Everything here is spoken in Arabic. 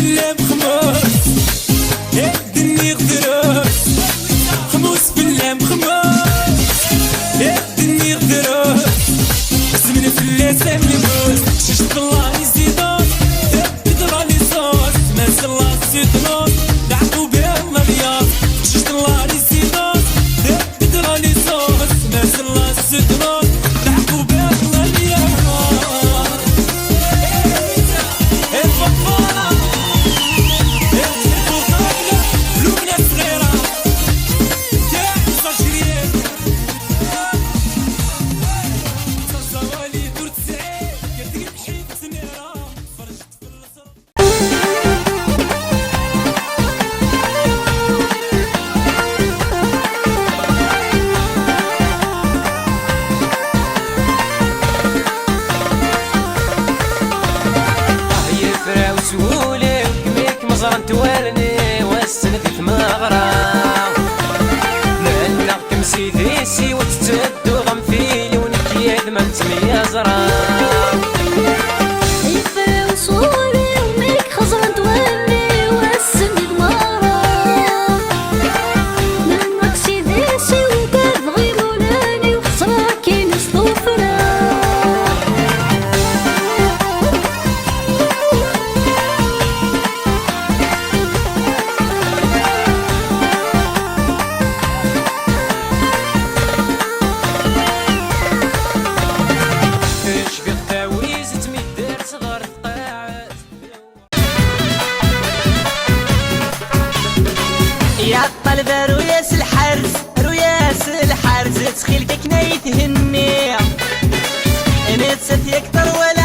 بالله مخموس الدنيا غدروس خموس بالله مخموس الدنيا غدروس زمن في اللسان يموت شجت الله يزيدوس يقدر لي صوص ما شاء الله يزيدوس دعوا بها الله رياض شجت الله يزيدوس يقدر لي صوص ما شاء الله يزيدوس دعوا بها الله رياض سولي وكميك مزرعة توالني والسند ثمغرة لأنك كمسيدي سي وتتدو غنفيلي ونكيد ما نتمية زرا يا الطلب رياس الحرز رياس الحرز تخيل كنا يتهني انا تسات يكتر ولا